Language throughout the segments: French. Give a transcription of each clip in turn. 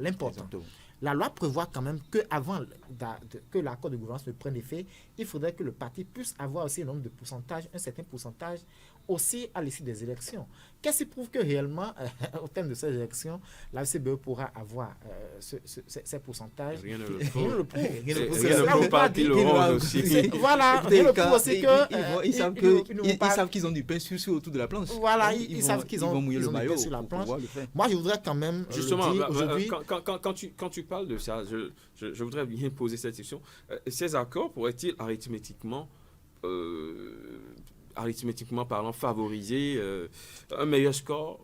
l'important. Exactement. La loi prévoit quand même qu'avant que l'accord de gouvernance ne prenne effet, il faudrait que le parti puisse avoir aussi un certain pourcentage aussi à l'issue des élections. Qu'est-ce qui prouve que réellement, au terme de ces élections, la FCBE pourra avoir ces pourcentages? Rien ne le Rien prouve. ne le prouve. Rien ne C'est cela, prouve on pas va qu'ils dire. l'auront aussi. Voilà, rien ne prouve aussi que... Ils savent qu'ils ont du pain sur autour de la planche. Voilà, Donc, ils savent qu'ils ont mouiller le du pain maillot sur la pour planche. pouvoir le faire. Moi, je voudrais quand même Justement, le dire aujourd'hui... quand tu parles de ça, je voudrais bien poser cette question. Ces accords pourraient-ils arithmétiquement parlant, favoriser un meilleur score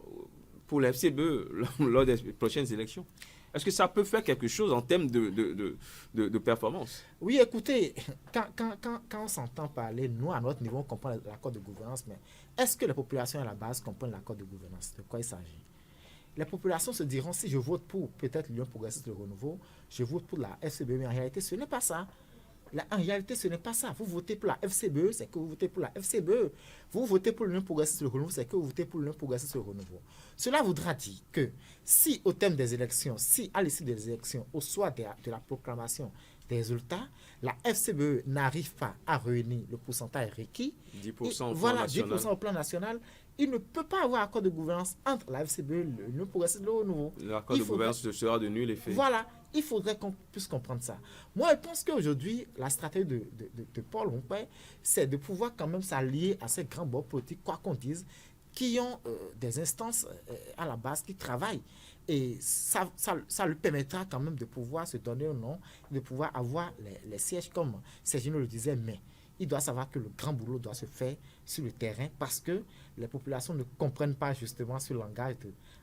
pour la FCBE lors des prochaines élections? Est-ce que ça peut faire quelque chose en termes de performance? Oui, écoutez, quand on s'entend parler, nous, à notre niveau, on comprend l'accord de gouvernance, mais est-ce que les populations à la base comprennent l'accord de gouvernance? De quoi il s'agit? Les populations se diront, si je vote pour peut-être l'Union progressiste de renouveau, je vote pour la FCBE, mais en réalité, ce n'est pas ça. En réalité, ce n'est pas ça. Vous votez pour la FCBE, c'est que vous votez pour la FCBE. Vous votez pour l'Union progressiste de renouveau, c'est que vous votez pour l'Union progressiste de renouveau. Cela voudra dire que si au terme des élections, si à l'issue des élections, au soir de la proclamation des résultats, la FCBE n'arrive pas à réunir le pourcentage requis, 10% au plan voilà, national. 10% au plan national, il ne peut pas avoir accord de gouvernance entre la FCBE et l'Union progressiste de renouveau. L'accord de gouvernance sera de nul effet. Voilà, il faudrait qu'on puisse comprendre ça. Moi, je pense qu'aujourd'hui, la stratégie de Paul Rompé, c'est de pouvoir quand même s'allier à ces grands bords politiques, quoi qu'on dise, qui ont des instances à la base qui travaillent. Et ça lui permettra quand même de pouvoir se donner un nom, de pouvoir avoir les sièges comme Sergino le disait, mais il doit savoir que le grand boulot doit se faire sur le terrain parce que les populations ne comprennent pas justement ce langage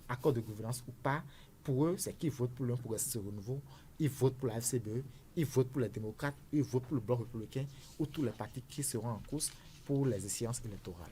d'accord de gouvernance ou pas. Pour eux, c'est qu'ils votent pour l'Union progressiste de renouveau, ils votent pour la FCBE, ils votent pour les démocrates, ils votent pour le bloc républicain ou tous les partis qui seront en course pour les échéances électorales.